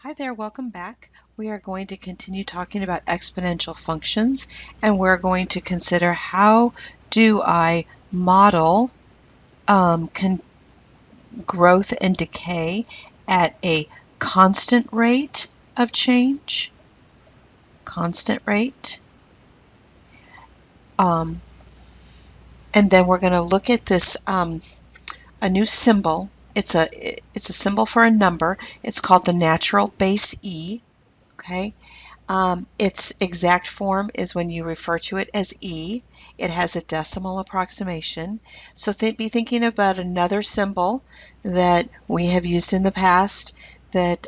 Hi there, welcome back. We are going to continue talking about exponential functions, and we're going to consider how do I model growth and decay at a constant rate of change, constant rate. And then we're going to look at this, a new symbol. It's a symbol for a number. It's called the natural base E. Okay. Its exact form is when you refer to it as E. It has a decimal approximation. So be thinking about another symbol that we have used in the past that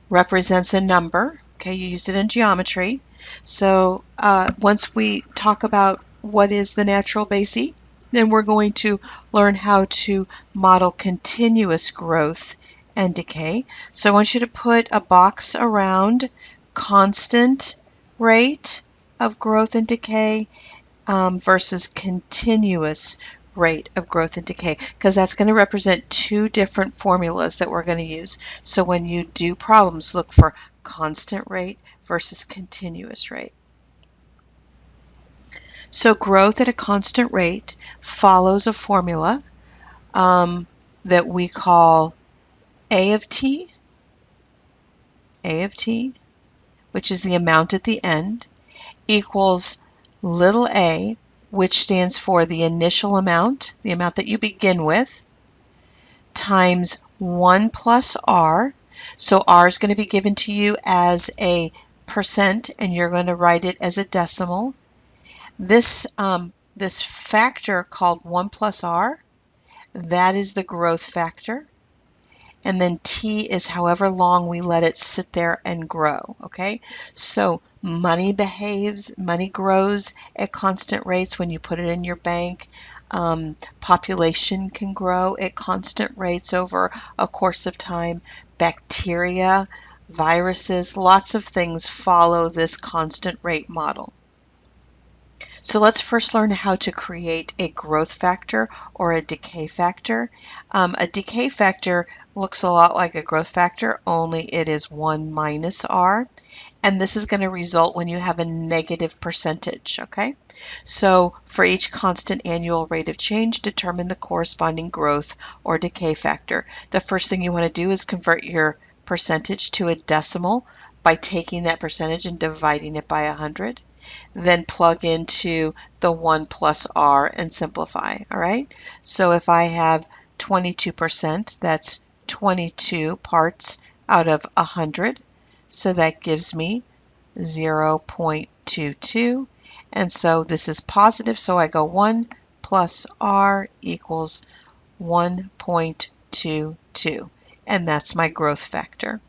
represents a number. Okay, you used it in geometry. So once we talk about what is the natural base E, then we're going to learn how to model continuous growth and decay. So I want you to put a box around constant rate of growth and decay versus continuous rate of growth and decay, because that's going to represent two different formulas that we're going to use. So when you do problems, look for constant rate versus continuous rate. So growth at a constant rate follows a formula that we call A of t, which is the amount at the end, equals little a, which stands for the initial amount, the amount that you begin with, times 1 plus r. So r is going to be given to you as a percent, and you're going to write it as a decimal. This factor called 1 plus r, that is the growth factor. And then t is however long we let it sit there and grow, okay? So money grows at constant rates when you put it in your bank. Population can grow at constant rates over a course of time. Bacteria, viruses, lots of things follow this constant rate model. So let's first learn how to create a growth factor or a decay factor. A decay factor looks a lot like a growth factor, only it is 1 minus r. And this is going to result when you have a negative percentage, okay? So for each constant annual rate of change, determine the corresponding growth or decay factor. The first thing you want to do is convert your percentage to a decimal by taking that percentage and dividing it by 100. Then plug into the 1 plus r and simplify, all right? So if I have 22%, that's 22 parts out of 100. So that gives me 0.22. And so this is positive, so I go 1 plus r equals 1.22. And that's my growth factor.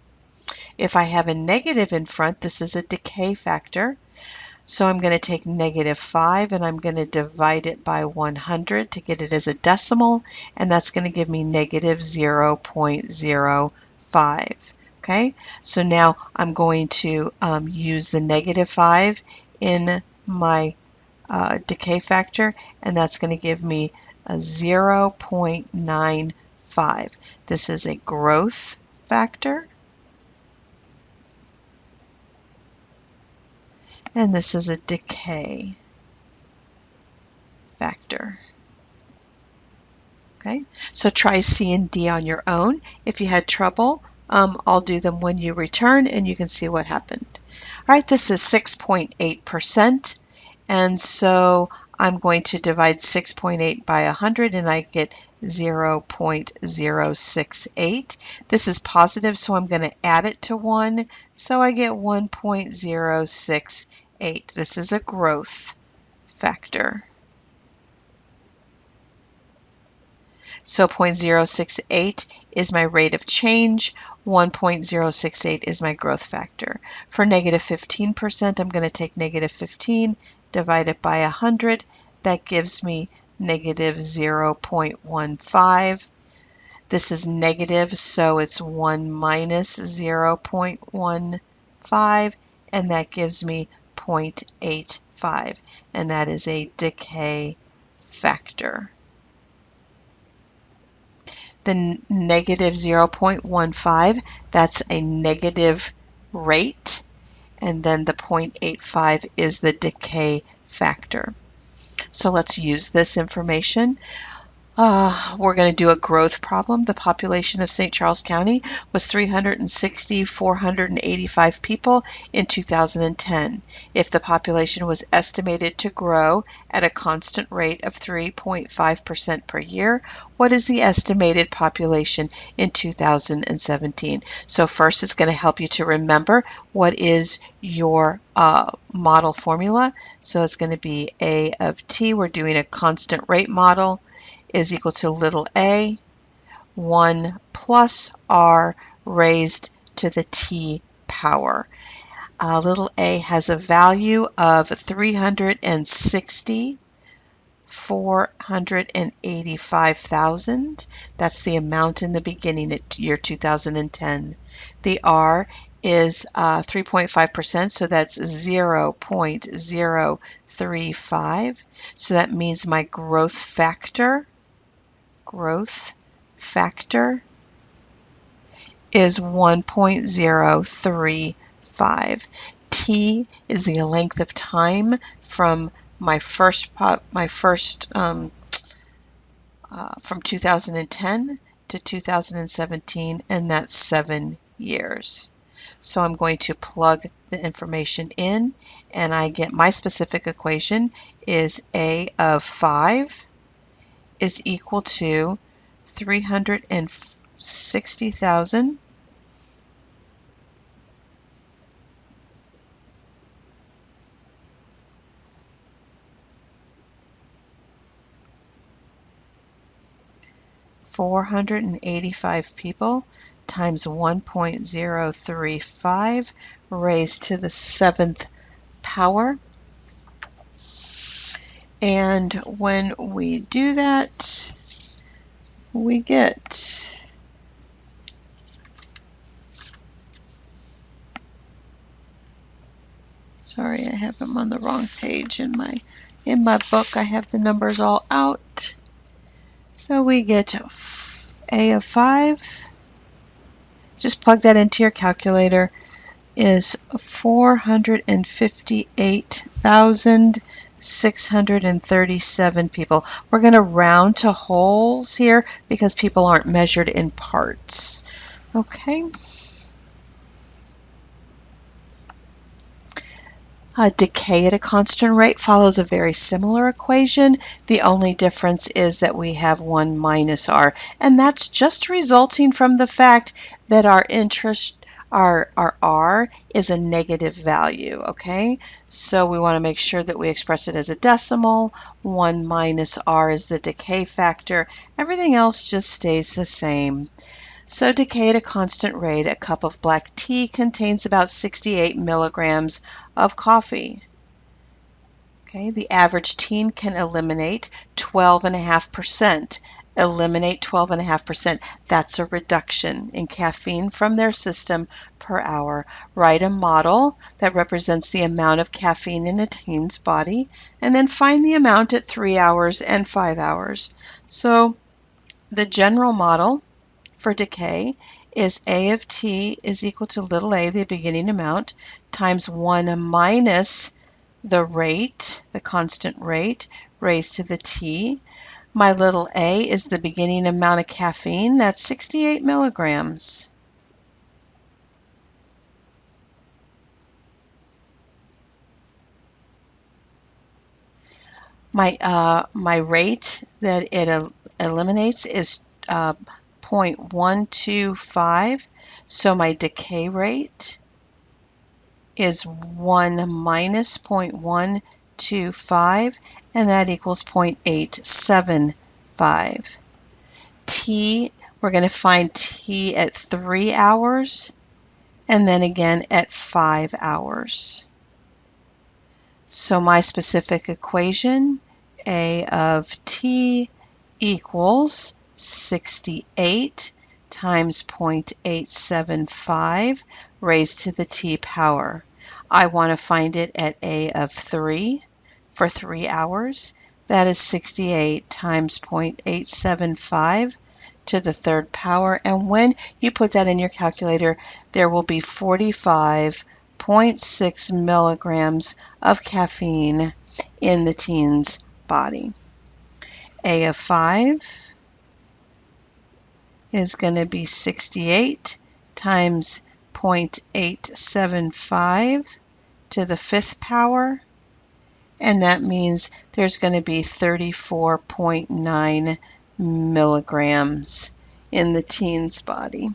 If I have a negative in front, this is a decay factor. So I'm going to take -5 and I'm going to divide it by 100 to get it as a decimal, and that's going to give me -0.05. Okay, so now I'm going to use the -5 in my decay factor, and that's going to give me a 0.95. This is a growth factor. And this is a decay factor. Okay, so try C and D on your own. If you had trouble, I'll do them when you return and you can see what happened. All right, this is 6.8%. And so I'm going to divide 6.8 by 100 and I get 0.068. This is positive, so I'm going to add it to 1. So I get 1.068. This is a growth factor. So 0.068 is my rate of change, 1.068 is my growth factor. For -15%, I'm going to take -15, divide it by 100. That gives me -0.15. This is negative, so it's 1 minus 0.15, and that gives me 0.85, and that is a decay factor. The negative 0.15, that's a negative rate, and then the 0.85 is the decay factor. So let's use this information. We're going to do a growth problem. The population of St. Charles County was 360,485 people in 2010. If the population was estimated to grow at a constant rate of 3.5% per year, what is the estimated population in 2017? So first, it's going to help you to remember what is your model formula. So it's going to be A of t. We're doing a constant rate model, is equal to little a, 1 plus r raised to the t power. Little a has a value of 360,485,000. That's the amount in the beginning at year 2010. The r is 3.5%, so that's 0.035. So that means my growth factor is 1.035. T is the length of time from from 2010 to 2017, and that's 7 years. So I'm going to plug the information in, and I get my specific equation is A of 5 is equal to 360,000 485 people times 1.035 raised to the 7th power. And when we do that, we get sorry, I have them on the wrong page in my book. I have the numbers all out. So we get A of 5. Just plug that into your calculator. Is 458,637 people. We're going to round to wholes here because people aren't measured in parts. Okay. Decay at a constant rate follows a very similar equation. The only difference is that we have 1 minus r, and that's just resulting from the fact that our r is a negative value, okay? So we want to make sure that we express it as a decimal. 1 minus r is the decay factor. Everything else just stays the same. So decay at a constant rate, a cup of black tea contains about 68 milligrams of coffee. Okay, the average teen can eliminate 12.5%. Eliminate 12.5%. That's a reduction in caffeine from their system per hour. Write a model that represents the amount of caffeine in a teen's body, and then find the amount at 3 hours and 5 hours. So the general model for decay is A of t is equal to little a, the beginning amount, times 1 minus the rate, the constant rate, raised to the t. My little a is the beginning amount of caffeine, that's 68 milligrams. My rate that it eliminates is 0.125, so my decay rate is 1 minus 0.125, and that equals 0.875. T, we're going to find t at 3 hours, and then again at 5 hours. So my specific equation, A of t equals 68 times 0.875 raised to the t power. I want to find it at A of 3 for 3 hours. That is 68 times 0.875 to the third power. And when you put that in your calculator, there will be 45.6 milligrams of caffeine in the teen's body. A of 5 is going to be 68 times 0.875 to the fifth power, and that means there's going to be 34.9 milligrams in the teen's body.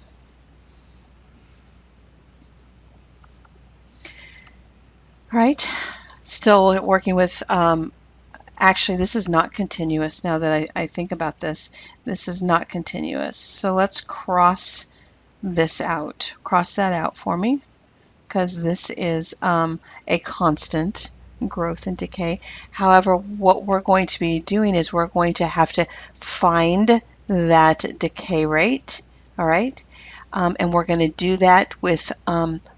Right? Still working with, actually this is not continuous now that I think about this. This is not continuous. So let's cross this out. Cross that out for me, because this is a constant growth and decay. However, what we're going to be doing is we're going to have to find that decay rate, all right? And we're going to do that with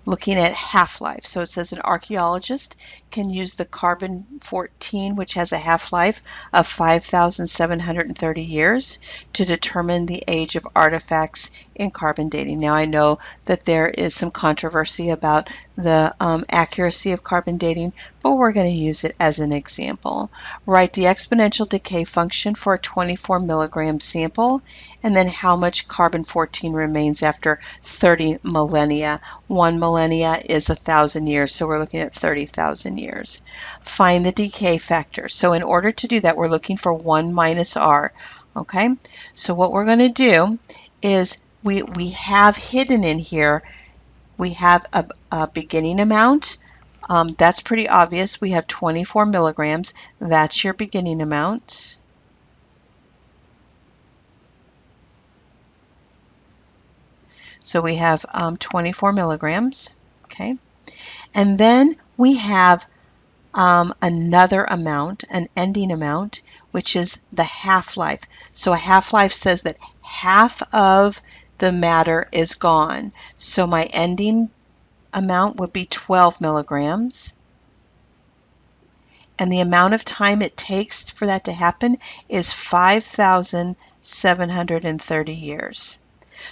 looking at half-life. So it says an archaeologist can use the carbon-14, which has a half-life of 5,730 years, to determine the age of artifacts in carbon dating. Now I know that there is some controversy about the accuracy of carbon dating, but we're going to use it as an example. Write the exponential decay function for a 24 milligram sample, and then how much carbon-14 remains after 30 millennia. 1 millennia is 1,000 years, so we're looking at 30,000 years. Find the decay factor. So in order to do that, we're looking for 1 minus r. Okay, so what we're going to do is we have hidden in here, we have a beginning amount. That's pretty obvious. We have 24 milligrams. That's your beginning amount. So we have 24 milligrams, okay? And then we have another amount, an ending amount, which is the half-life. So a half-life says that half of the matter is gone. So my ending amount would be 12 milligrams. And the amount of time it takes for that to happen is 5,730 years.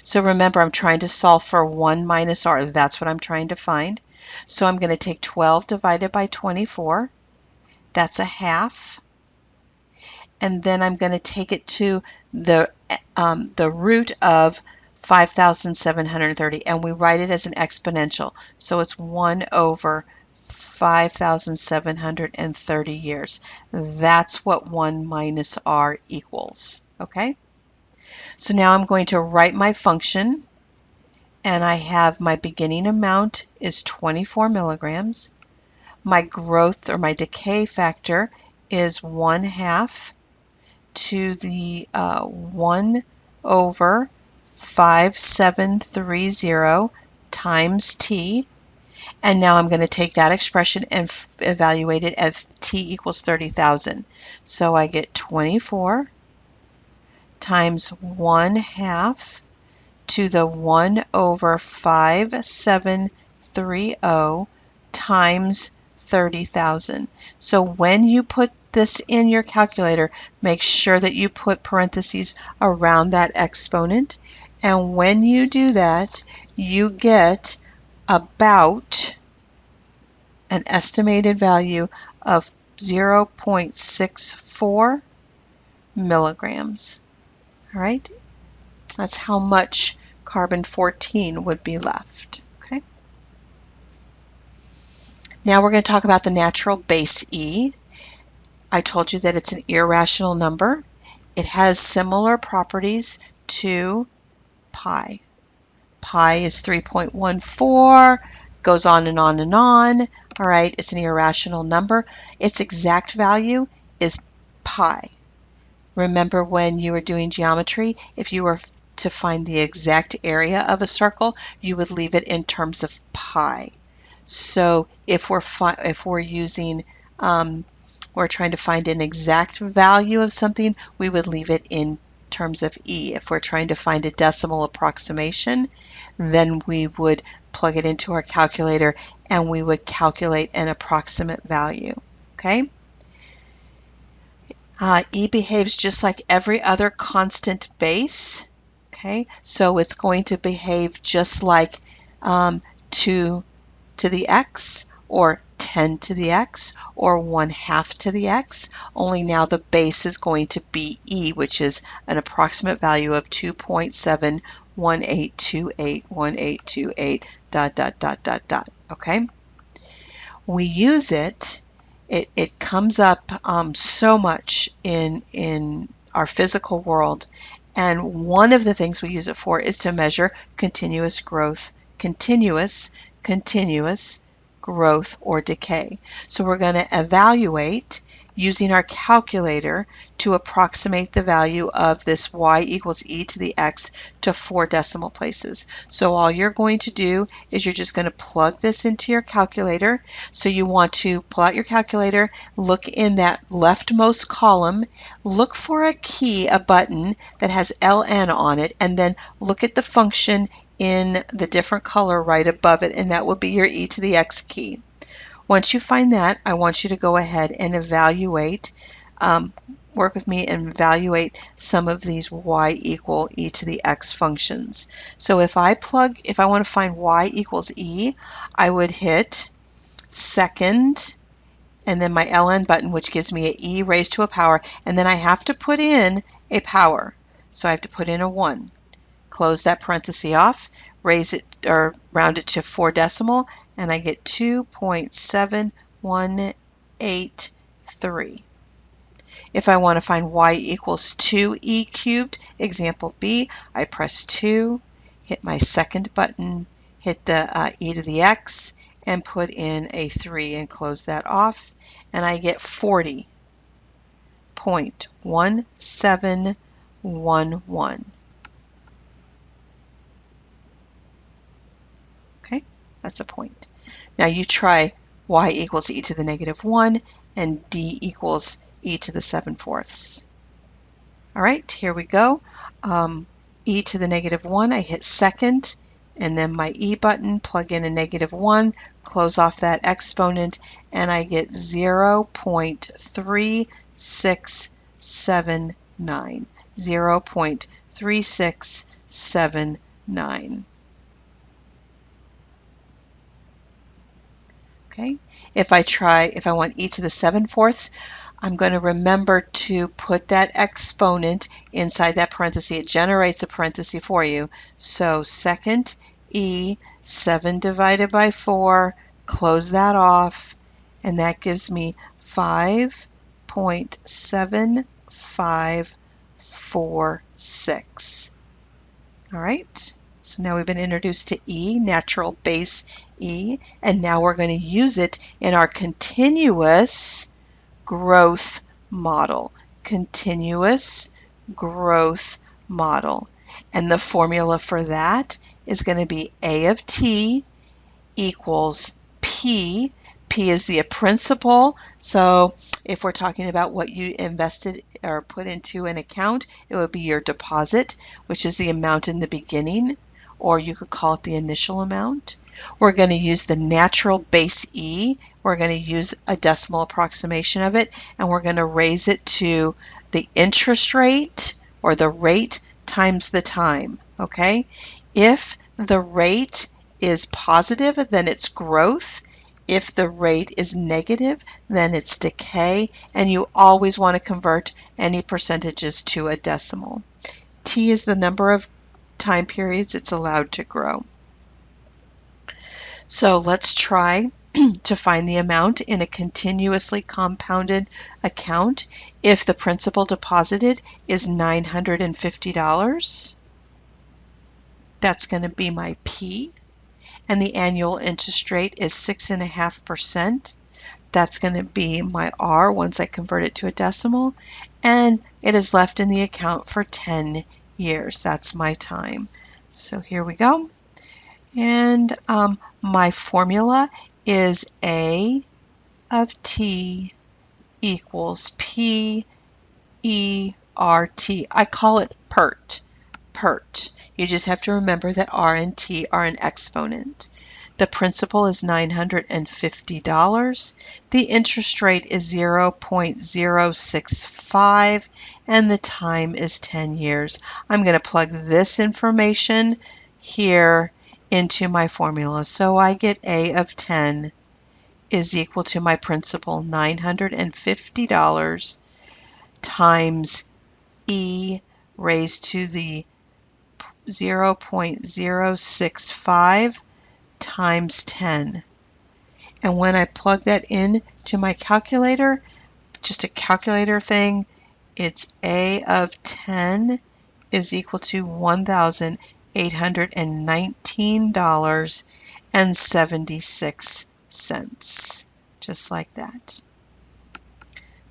So remember, I'm trying to solve for 1 minus r. That's what I'm trying to find. So I'm going to take 12 divided by 24. That's a half. And then I'm going to take it to the root of 5,730, and we write it as an exponential. So it's 1 over 5,730 years. That's what 1 minus r equals. Okay? So now I'm going to write my function, and I have my beginning amount is 24 milligrams. My growth or my decay factor is 1/2 to the 1 over 5,730 times t. And now I'm going to take that expression and evaluate it as t equals 30,000. So I get 24 times 1/2 to the 1 over 5,730 times 30,000. So when you put this in your calculator, make sure that you put parentheses around that exponent. And when you do that, you get about an estimated value of 0.64 milligrams. All right? That's how much carbon-14 would be left. Okay? Now we're going to talk about the natural base E. I told you that it's an irrational number. It has similar properties to pi. Pi is 3.14, goes on and on and on. All right, it's an irrational number. Its exact value is pi. Remember when you were doing geometry, if you were to find the exact area of a circle, you would leave it in terms of pi. So if we're using we're trying to find an exact value of something, we would leave it in terms of E. If we're trying to find a decimal approximation, then we would plug it into our calculator and we would calculate an approximate value. Okay? E behaves just like every other constant base. Okay, so it's going to behave just like 2 to the x, or 10 to the x, or 1/2 to the x, only now the base is going to be e, which is an approximate value of 2.718281828 ... Okay, we use it. It comes up so much in our physical world, and one of the things we use it for is to measure continuous growth, continuous growth or decay. So we're going to evaluate using our calculator to approximate the value of this y equals e to the x to 4 decimal places. So all you're going to do is you're just going to plug this into your calculator. So you want to pull out your calculator, look in that leftmost column, look for a key, a button that has ln on it, and then look at the function in the different color right above it, and that will be your e to the x key. Once you find that, I want you to go ahead and evaluate, work with me and evaluate some of these y equal e to the x functions. So if I want to find y equals e, I would hit second, and then my ln button, which gives me an e raised to a power, and then I have to put in a power. So I have to put in a 1. Close that parenthesis off, raise it or round it to 4 decimal, and I get 2.71883. If I want to find y equals 2e cubed, example B, I press 2, hit my second button, hit the e to the x, and put in a 3 and close that off, and I get 40.1711. Okay, that's a point. Now you try y equals e to the negative 1 and d equals e to the 7/4. All right, here we go. E to the negative 1, I hit second, and then my e button, plug in a negative 1, close off that exponent, and I get 0.3679. 0.3679. Okay, if I want e to the 7/4, I'm going to remember to put that exponent inside that parenthesis. It generates a parenthesis for you. So second e, 7 divided by 4, close that off, and that gives me 5.7546. All right. So now we've been introduced to E, natural base E, and now we're going to use it in our continuous growth model. Continuous growth model. And the formula for that is going to be A of t equals P. P is the principal. So if we're talking about what you invested or put into an account, it would be your deposit, which is the amount in the beginning, or you could call it the initial amount. We're going to use the natural base E. We're going to use a decimal approximation of it, and we're going to raise it to the interest rate, or the rate times the time. Okay? If the rate is positive, then it's growth. If the rate is negative, then it's decay, and you always want to convert any percentages to a decimal. T is the number of time periods it's allowed to grow. So let's try to find the amount in a continuously compounded account if the principal deposited is $950. That's going to be my P. And the annual interest rate is 6.5%. That's going to be my R once I convert it to a decimal. And it is left in the account for 10 years. That's my time. So here we go. And my formula is A of t equals P E R T. I call it PERT. PERT. You just have to remember that R and T are an exponent. The principal is $950. The interest rate is 0.065 and the time is 10 years. I'm going to plug this information here into my formula. So I get A of 10 is equal to my principal, $950, times E raised to the 0.065 times 10. And when I plug that in to my calculator, just a calculator thing, it's A of 10 is equal to $1,819.76. Just like that.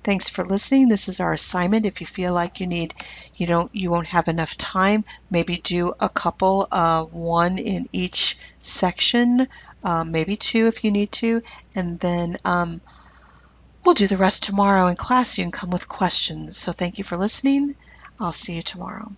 Thanks for listening. This is our assignment. If you feel like you won't have enough time, maybe do a couple, one in each section, maybe two if you need to, and then we'll do the rest tomorrow in class. You can come with questions. So thank you for listening. I'll see you tomorrow.